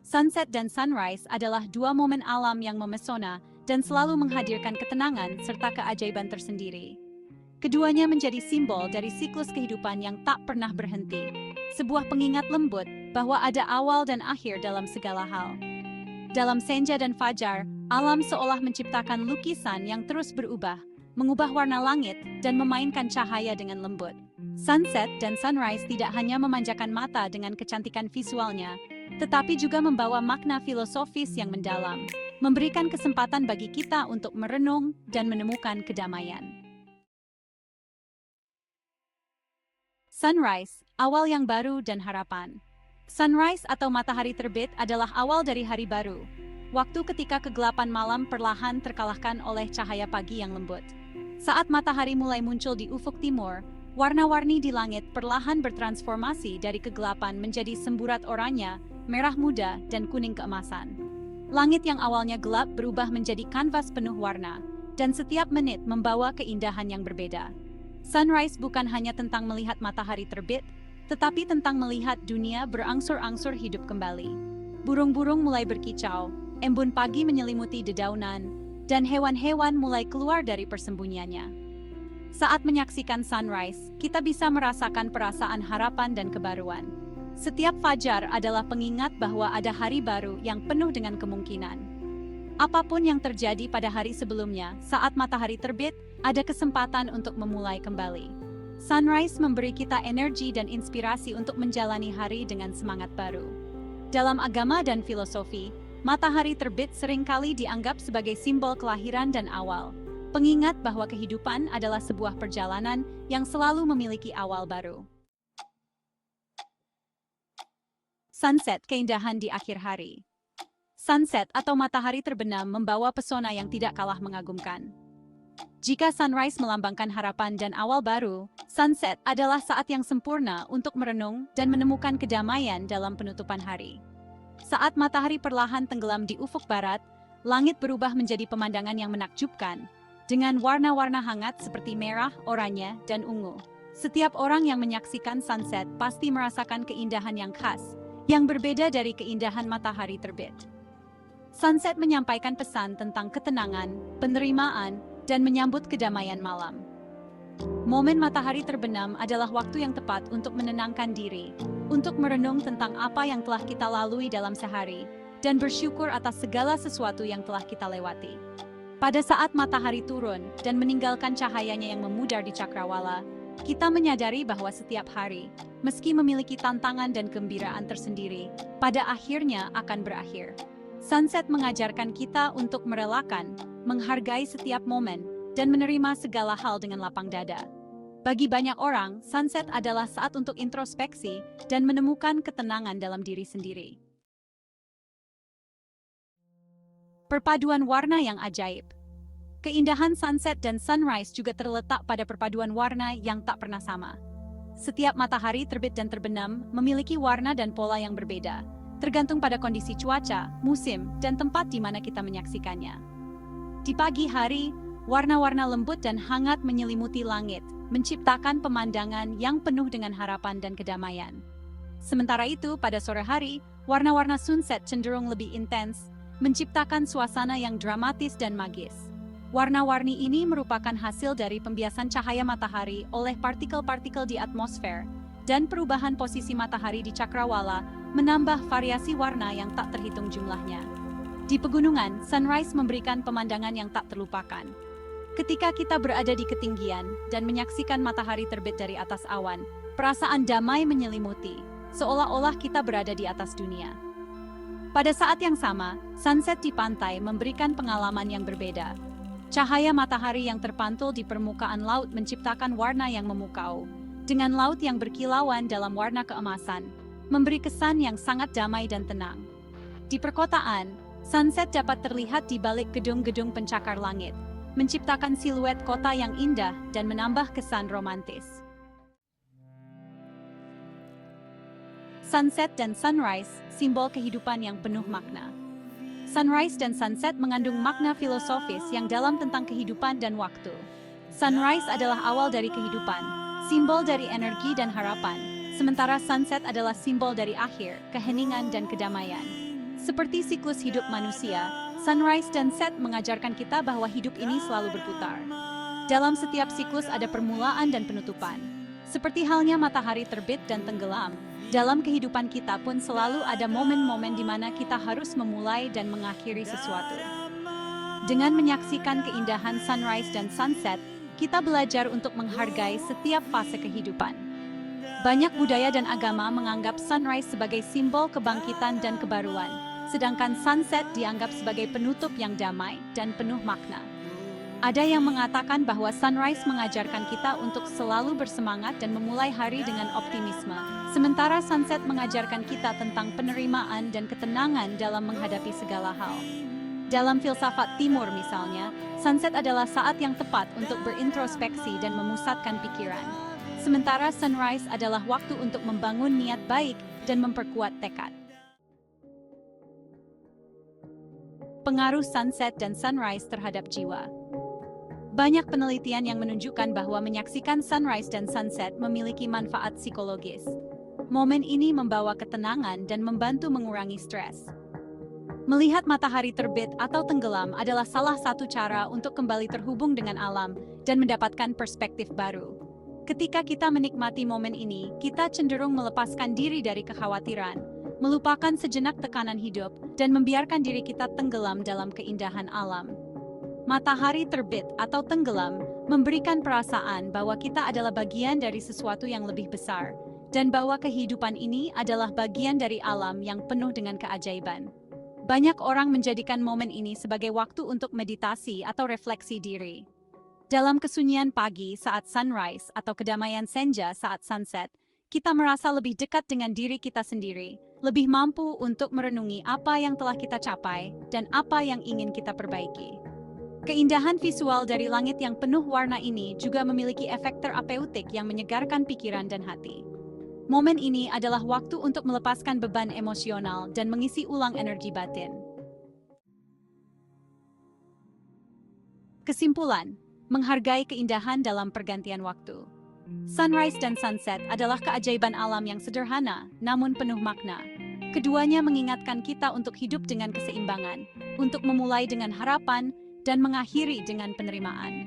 Sunset dan sunrise adalah dua momen alam yang memesona dan selalu menghadirkan ketenangan serta keajaiban tersendiri. Keduanya menjadi simbol dari siklus kehidupan yang tak pernah berhenti, sebuah pengingat lembut bahwa ada awal dan akhir dalam segala hal. Dalam senja dan fajar, alam seolah menciptakan lukisan yang terus berubah, mengubah warna langit dan memainkan cahaya dengan lembut. Sunset dan sunrise tidak hanya memanjakan mata dengan kecantikan visualnya, tetapi juga membawa makna filosofis yang mendalam, memberikan kesempatan bagi kita untuk merenung dan menemukan kedamaian. Sunrise, awal yang baru dan harapan. Sunrise atau matahari terbit adalah awal dari hari baru, waktu ketika kegelapan malam perlahan terkalahkan oleh cahaya pagi yang lembut. Saat matahari mulai muncul di ufuk timur, warna-warni di langit perlahan bertransformasi dari kegelapan menjadi semburat oranye, merah muda, dan kuning keemasan. Langit yang awalnya gelap berubah menjadi kanvas penuh warna, dan setiap menit membawa keindahan yang berbeda. Sunrise bukan hanya tentang melihat matahari terbit, tetapi tentang melihat dunia berangsur-angsur hidup kembali. Burung-burung mulai berkicau, embun pagi menyelimuti dedaunan, dan hewan-hewan mulai keluar dari persembunyiannya. Saat menyaksikan sunrise, kita bisa merasakan perasaan harapan dan kebaruan. Setiap fajar adalah pengingat bahwa ada hari baru yang penuh dengan kemungkinan. Apapun yang terjadi pada hari sebelumnya, saat matahari terbit, ada kesempatan untuk memulai kembali. Sunrise memberi kita energi dan inspirasi untuk menjalani hari dengan semangat baru. Dalam agama dan filosofi, matahari terbit seringkali dianggap sebagai simbol kelahiran dan awal, pengingat bahwa kehidupan adalah sebuah perjalanan yang selalu memiliki awal baru. Sunset, keindahan di akhir hari. Sunset atau matahari terbenam membawa pesona yang tidak kalah mengagumkan. Jika sunrise melambangkan harapan dan awal baru, sunset adalah saat yang sempurna untuk merenung dan menemukan kedamaian dalam penutupan hari. Saat matahari perlahan tenggelam di ufuk barat, langit berubah menjadi pemandangan yang menakjubkan, dengan warna-warna hangat seperti merah, oranye, dan ungu. Setiap orang yang menyaksikan sunset pasti merasakan keindahan yang khas, yang berbeda dari keindahan matahari terbit. Sunset menyampaikan pesan tentang ketenangan, penerimaan, dan menyambut kedamaian malam. Momen matahari terbenam adalah waktu yang tepat untuk menenangkan diri, untuk merenung tentang apa yang telah kita lalui dalam sehari, dan bersyukur atas segala sesuatu yang telah kita lewati. Pada saat matahari turun dan meninggalkan cahayanya yang memudar di cakrawala, kita menyadari bahwa setiap hari, meski memiliki tantangan dan gembiraan tersendiri, pada akhirnya akan berakhir. Sunset mengajarkan kita untuk merelakan, menghargai setiap momen, dan menerima segala hal dengan lapang dada. Bagi banyak orang, sunset adalah saat untuk introspeksi dan menemukan ketenangan dalam diri sendiri. Perpaduan warna yang ajaib. Keindahan sunset dan sunrise juga terletak pada perpaduan warna yang tak pernah sama. Setiap matahari terbit dan terbenam memiliki warna dan pola yang berbeda, tergantung pada kondisi cuaca, musim, dan tempat di mana kita menyaksikannya. Di pagi hari, warna-warna lembut dan hangat menyelimuti langit, menciptakan pemandangan yang penuh dengan harapan dan kedamaian. Sementara itu, pada sore hari, warna-warna sunset cenderung lebih intens, menciptakan suasana yang dramatis dan magis. Warna-warni ini merupakan hasil dari pembiasan cahaya matahari oleh partikel-partikel di atmosfer, dan perubahan posisi matahari di cakrawala menambah variasi warna yang tak terhitung jumlahnya. Di pegunungan, sunrise memberikan pemandangan yang tak terlupakan. Ketika kita berada di ketinggian dan menyaksikan matahari terbit dari atas awan, perasaan damai menyelimuti, seolah-olah kita berada di atas dunia. Pada saat yang sama, sunset di pantai memberikan pengalaman yang berbeda. Cahaya matahari yang terpantul di permukaan laut menciptakan warna yang memukau, dengan laut yang berkilauan dalam warna keemasan, memberi kesan yang sangat damai dan tenang. Di perkotaan, sunset dapat terlihat di balik gedung-gedung pencakar langit, menciptakan siluet kota yang indah dan menambah kesan romantis. Sunset dan sunrise, simbol kehidupan yang penuh makna. Sunrise dan sunset mengandung makna filosofis yang dalam tentang kehidupan dan waktu. Sunrise adalah awal dari kehidupan, simbol dari energi dan harapan, sementara sunset adalah simbol dari akhir, keheningan dan kedamaian. Seperti siklus hidup manusia, sunrise dan sunset mengajarkan kita bahwa hidup ini selalu berputar. Dalam setiap siklus ada permulaan dan penutupan. Seperti halnya matahari terbit dan tenggelam, dalam kehidupan kita pun selalu ada momen-momen di mana kita harus memulai dan mengakhiri sesuatu. Dengan menyaksikan keindahan sunrise dan sunset, kita belajar untuk menghargai setiap fase kehidupan. Banyak budaya dan agama menganggap sunrise sebagai simbol kebangkitan dan kebaruan, sedangkan sunset dianggap sebagai penutup yang damai dan penuh makna. Ada yang mengatakan bahwa sunrise mengajarkan kita untuk selalu bersemangat dan memulai hari dengan optimisme, sementara sunset mengajarkan kita tentang penerimaan dan ketenangan dalam menghadapi segala hal. Dalam filsafat Timur misalnya, sunset adalah saat yang tepat untuk berintrospeksi dan memusatkan pikiran. Sementara sunrise adalah waktu untuk membangun niat baik dan memperkuat tekad. Pengaruh sunset dan sunrise terhadap jiwa. Banyak penelitian yang menunjukkan bahwa menyaksikan sunrise dan sunset memiliki manfaat psikologis. Momen ini membawa ketenangan dan membantu mengurangi stres. Melihat matahari terbit atau tenggelam adalah salah satu cara untuk kembali terhubung dengan alam dan mendapatkan perspektif baru. Ketika kita menikmati momen ini, kita cenderung melepaskan diri dari kekhawatiran, melupakan sejenak tekanan hidup, dan membiarkan diri kita tenggelam dalam keindahan alam. Matahari terbit atau tenggelam memberikan perasaan bahwa kita adalah bagian dari sesuatu yang lebih besar, dan bahwa kehidupan ini adalah bagian dari alam yang penuh dengan keajaiban. Banyak orang menjadikan momen ini sebagai waktu untuk meditasi atau refleksi diri. Dalam kesunyian pagi saat sunrise atau kedamaian senja saat sunset, kita merasa lebih dekat dengan diri kita sendiri, lebih mampu untuk merenungi apa yang telah kita capai dan apa yang ingin kita perbaiki. Keindahan visual dari langit yang penuh warna ini juga memiliki efek terapeutik yang menyegarkan pikiran dan hati. Momen ini adalah waktu untuk melepaskan beban emosional dan mengisi ulang energi batin. Kesimpulan, menghargai keindahan dalam pergantian waktu. Sunrise dan sunset adalah keajaiban alam yang sederhana, namun penuh makna. Keduanya mengingatkan kita untuk hidup dengan keseimbangan, untuk memulai dengan harapan, dan mengakhiri dengan penerimaan.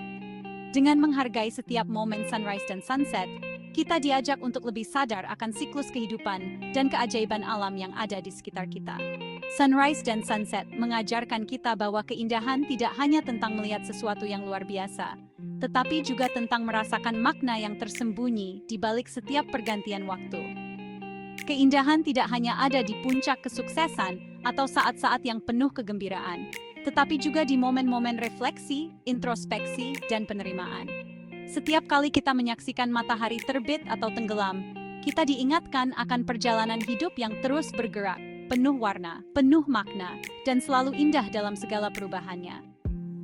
Dengan menghargai setiap momen sunrise dan sunset, kita diajak untuk lebih sadar akan siklus kehidupan dan keajaiban alam yang ada di sekitar kita. Sunrise dan sunset mengajarkan kita bahwa keindahan tidak hanya tentang melihat sesuatu yang luar biasa, tetapi juga tentang merasakan makna yang tersembunyi di balik setiap pergantian waktu. Keindahan tidak hanya ada di puncak kesuksesan atau saat-saat yang penuh kegembiraan, tetapi juga di momen-momen refleksi, introspeksi, dan penerimaan. Setiap kali kita menyaksikan matahari terbit atau tenggelam, kita diingatkan akan perjalanan hidup yang terus bergerak, penuh warna, penuh makna, dan selalu indah dalam segala perubahannya.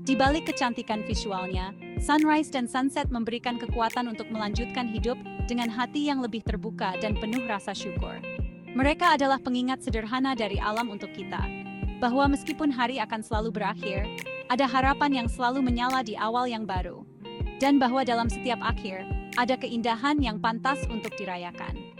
Di balik kecantikan visualnya, sunrise dan sunset memberikan kekuatan untuk melanjutkan hidup dengan hati yang lebih terbuka dan penuh rasa syukur. Mereka adalah pengingat sederhana dari alam untuk kita, bahwa meskipun hari akan selalu berakhir, ada harapan yang selalu menyala di awal yang baru. Dan bahwa dalam setiap akhir, ada keindahan yang pantas untuk dirayakan.